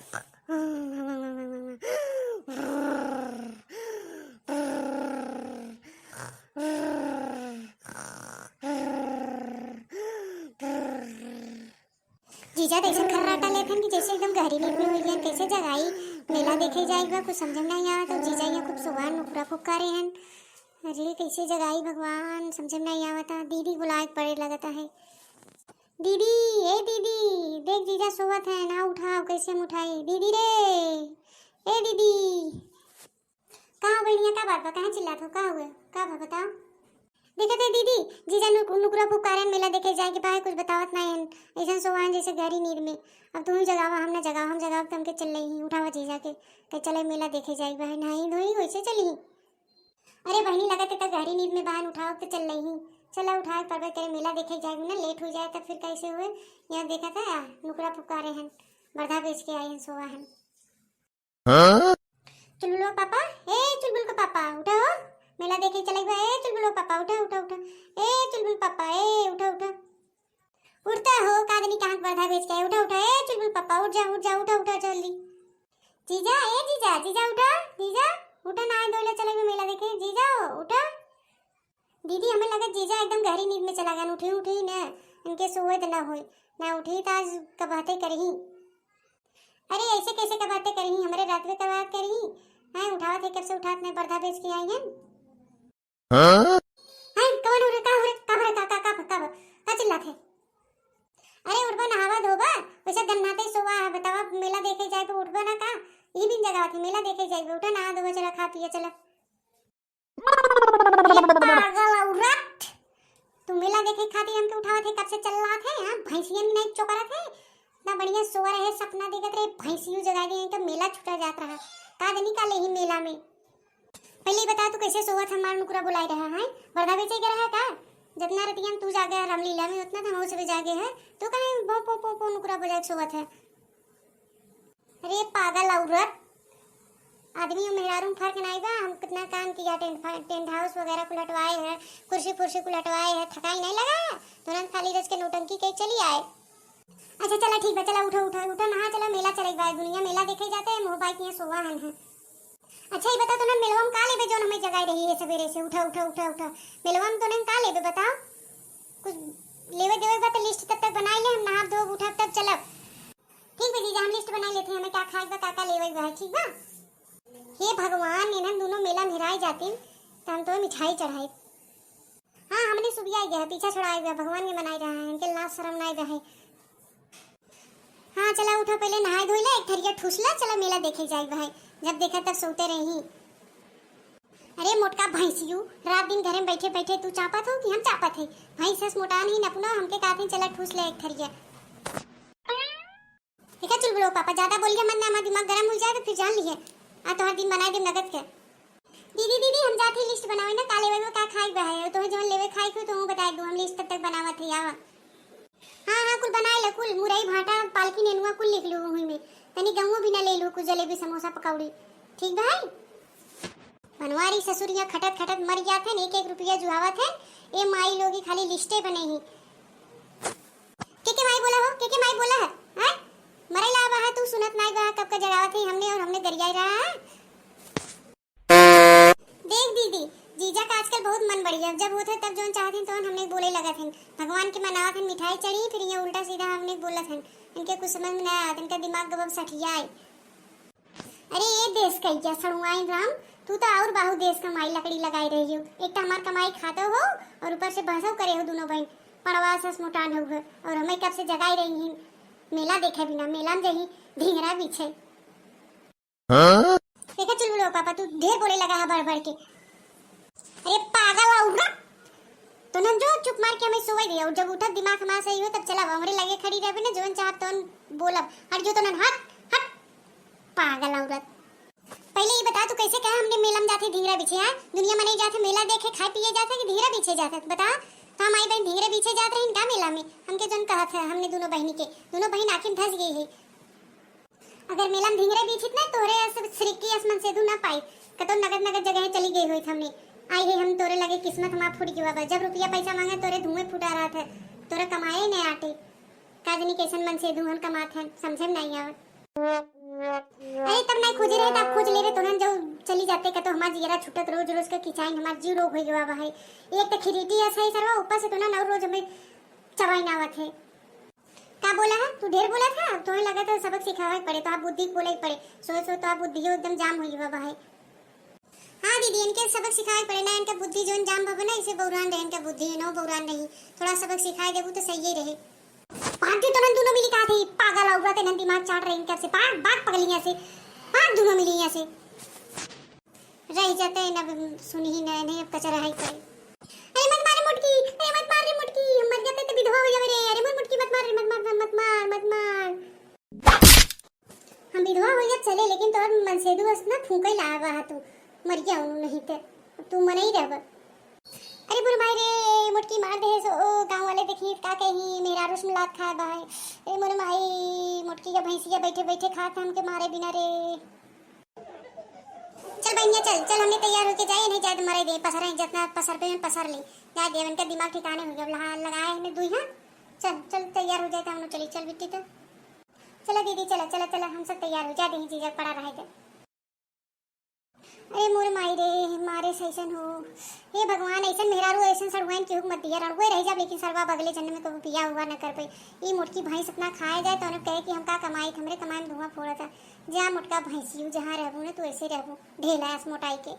जीजा तो ऐसा खर्राटा लेथन कि जैसे एकदम गहरी नींद में हुई है। कैसे जगाई मेला देखे जाएगा कुछ समझ में नहीं आवत। तो जीजा यहाँ खूब सुबह नुकरा फुका रहे हैं। अरे कैसे जगाई भगवान समझ में नहीं आवता। दीदी बुलाए पड़े लगता है। दीदी ए दीदी देख जीजा सोवत है ना उठाओ। कैसे हम उठाई दीदी रे ए दीदी। कहाँ बढ़िया का बात बा कहाँ चिल्लात हो कहाँ हुए का बा बताओ। देखते है दीदी जीजा नुकरा फुकारन मेला देखे जाए के पाए कुछ बतावत नहीं है। ऐसा सोवान जैसे गहरी नींद में। अब तुम जगावा हम ना जगाओ हम जगाओ तुमके चल रही उठावा जीजा के चले मेला देखे जाए बहन नहीं धोई वैसे चली। अरे बहनी लगा तो गहरी नींद में बहन उठाओ तो चल रही। चला उठाए पर्वत करे मेला देखे जाएगी ना लेट हो जाए तब फिर कैसे हुए। यहाँ देखा था नुकरा फुकारे हैं बर्धा बेच के आए हैं सोवा है। चुलबुलो पापा ए चुलबुल का पापा उठो मेला देखे चले गए। ए चुलबुलो पापा उठा उठा उठा ए चुलबुल पापा ए उठा उठा उठता हो कादनी कहाँ बर्धा बेच के आए। उठा उठा ए चुलबुल पापा उठ जा उठा उठा जल्दी। जीजा ए जीजा जीजा उठा जीजा उठा नहाए धोले चले गए मेला देखे। जीजा उठा। दीदी हमें लगा जीजा एकदम गहरी नींद में चला गया। उठी उठी ना इनके सोए तो ना हुई ना उठी तो आज कबाते करही। अरे ऐसे कैसे कबाते करही हमारे रात में कबात करही हैं। उठाओ थे कब से उठात नहीं बर्धा बेच के आई हैं। हैं कौन हो रे का हो रे का हो रे का चिल्लात है। अरे उठबा नहावा धोबा वैसे गन्नाते सोवा है बतावा मेला देखे जाए तो उठबा ना का ये भी जगह थी मेला देखे जाए उठा नहा धोबा चला खा पिए चला। पागल औरत तू मेला देखे खाती हमके उठावा थे कब से चल रहा थे। हां भैंसियन नहीं चोकरा थे ना बढ़िया सोवा रहे सपना देखत रहे भैंसियों जगा दी तो मेला छूटा जात रहा का दनी का ले ही मेला में। पहले बता तू कैसे सोवत हमार नुकरा बुलाई रहा है बर्धा बेचे के रहा का। जितना रतियन तू जागे रामलीला में उतना तो हम सब जागे है तो कहीं बो पो पो पो नुकरा बजा के सोवत है। अरे पागल औरत आदमी मेहरारू फर्क नहीं बा। हम कितना काम किया टेंट हाउस वगैरह को लटवाए हैं कुर्सी फुर्सी को लटवाए हैं थकाई नहीं लगा तुरंत खाली रच के नौटंकी के चली आए। अच्छा चला ठीक है चला उठो उठो उठो नहा चला मेला चलेगा दुनिया मेला देखे जाते हैं मोह बाइक यहाँ सोवा है। अच्छा ये बता तो ना मेलवा में का लेबे जो हमें जगाई रही है सवेरे से। उठा उठा उठा उठा मेलवा में तो नहीं का लेबे बताओ कुछ लेवे देवे बा तो लिस्ट तब तक बनाई ले हम नहा धो उठा तब चलब। ठीक है जीजा हम लिस्ट बना लेते हैं हमें क्या खाए बा का लेवे बा ठीक बा। हे भगवान इन्हन दोनों मेला मेहराई जाती तो हम तो मिठाई चढ़ाई। हाँ हमने सुबिया गया पीछा छुड़ाए गया भगवान के मनाई रहा है इनके लाश शर्म नहीं रहे। हाँ चला उठो पहले नहाए धोइला एक थरिया ठुसला चला मेला देखे जाए भाई जब देखा तब सोते रही। अरे मोटका भैंसियू रात दिन घर में बैठे बैठे तू चापत हो कि हम चापत है। भैंस हस मोटा नहीं नपना हमके कहते चला ठूस ले एक थरिया। ठीक है चुलबुलो पापा ज्यादा बोलिए मत ना हमारा दिमाग गर्म हो जाए तो फिर जान लिए आ तो हर दिन बनाए दे नगद के। दीदी दीदी हम जाते लिस्ट बनावे ना काले वे का खाई बा है तो जो लेवे खाई को तो बता दो हम लिस्ट तब तक बनावत है आवा। हाँ हाँ कुल बनाए ला कुल मुरई भाटा पालकी नेनुआ कुल लिख लो हुई में तनी गहूं भी ना ले लो कुछ जलेबी समोसा पकौड़ी ठीक भाई। बनवारी ससुरिया खटत खटत मर जाते हैं 1-1 रुपया जुआवत है ये माई लोगी खाली लिस्टे बने ही। के माई बोला हो के माई बोला है हैं मरे ला बा तू सुनत नहीं बा कब का जगावत है हमने और हमने गरियाई रहा है। देख दीदी जीजा का आजकल बहुत मन बढ़िया जब होते तब जोन चाहते तो हमने बोले लगा थे भगवान के मनावत है मिठाई चढ़ी फिर ये उल्टा सीधा हमने बोला था इनके कुछ समझ में नहीं आया इनका दिमाग गबब सठिया है। अरे ये देश कैया सड़ुआई राम तू तो और बाहु देश कमाई लकड़ी लगाई रही हो एक तो हमार कमाई खाते हो और ऊपर से बहसो करे हो दोनों बहन पड़वा सस मोटान हो और हमें कब से जगाई रही हैं मेला देखे बिना मेला में जही ढींगरा पीछे। देखा चुलबुलो पापा तू ढेर बोले लगा है बढ़ बढ़ के। अरे पागल औरत तो न जो चुप मार के हमें सोई दे और जब उठा दिमाग हमारा सही हो तब चला हमरे लगे खड़ी रहे ना जोन चाहत तो बोलब हट जो तो न हट हट पागल औरत। पहले ये बता तू कैसे कहा हमने मेला में जाते ढींगरा पीछे है दुनिया में नहीं जाते मेला देखे खाए पिए जाते कि ढींगरा पीछे जाते बता। हम आई बहन ढींगरे पीछे जाते हैं का मेला में हमके जोन कहा था हमने दोनों बहन आखिर धस गई है। अगर मेला में ढींगरे पीछे ना तोरे सब श्रीकी आसमान से ना पाई कतो नगद नगद जगह चली गई हुई हमने आई है हम तोरे लगे किस्मत हमार फूट गई बाबा जब रुपया पैसा मांगे तोरे धुएं फुटा रहा था तोरे कमाए नहीं आटे काजनी कैसन मन से धुआं कमात है समझे नहीं आवत। खोजे रहे तब खोज ले रहे तोहन जो चली जाते का तो हमार जियरा छुटत रोज रोज के खिंचाई हमार जीव रोग हो गया भाई। एक तो खिरीटी ऐसा ही सरवा ऊपर से तो ना रोज हमें चबाई ना आवत है। का बोला है तू ढेर बोला था तो लगा था सबक सिखावे पड़े तो आप बुद्धि बोले ही पड़े सोच तो आप बुद्धि एकदम जाम हो गई भाई। हाँ दीदी इनके सबक सिखाए पड़े ना इनका बुद्धि जो जाम भव ना इसे बौरान रहे इनका बुद्धि नो बौरान नहीं थोड़ा सबक सिखाए देबू तो सही ही रहे। पार्टी तो नन दोनों मिली का थी पागल औरा ते नन दिमाग चाट रहे इनका से पाग बाग पगलियां से पाग दोनों मिली यहां से रह जाते न सुनी ही नहीं अब कचरा है पड़े। अरे मत मार मुटकी अरे मत मार रे मुटकी हम मर जाते तो विधवा हो जावे रे। अरे मत मुटकी मत मार रे मत मार हम विधवा हो जा चले लेकिन तोर मन से दुस ना फूंके लावा तू मर गया हूं नहीं ते तू मन ही रहब। अरे बुर भाई रे मुटकी मार दे सो गांव वाले देखी का कही मेरा रुस मिलात खा भाई। अरे मोर माई मुटकी का भैंसिया बैठे बैठे खात हमके मारे बिना रे। चल बहनिया चल चल हमने तैयार होके जाए नहीं जाए तुम्हारे दे पसर जितना पसर पे पसर ले जा देवन का दिमाग ठिकाने हो गया लगाए हमने दुई हां चल चल तैयार हो जाए तो हम चली चल बिट्टी तो चला दीदी चला चला चला हम सब तैयार हो जा दे चीज पड़ा रहे थे। अरे मोर माई रे मारे सैसन हो हे भगवान ऐसन मेहरारू ऐसन सड़वाइन के हुक मत दिया रणवे रह जा लेकिन सरवा बगले जन्म में कभी पिया हुआ न कर पाई। ये मुटकी भैंस अपना खाए जाए तो उन्हें कहे कि हम का कमाई हमरे कमाई में धुआं फोड़ा था जा मुटका भैंसी जहाँ रहबू ना तू ऐसे रहबू ढेला मोटाई के।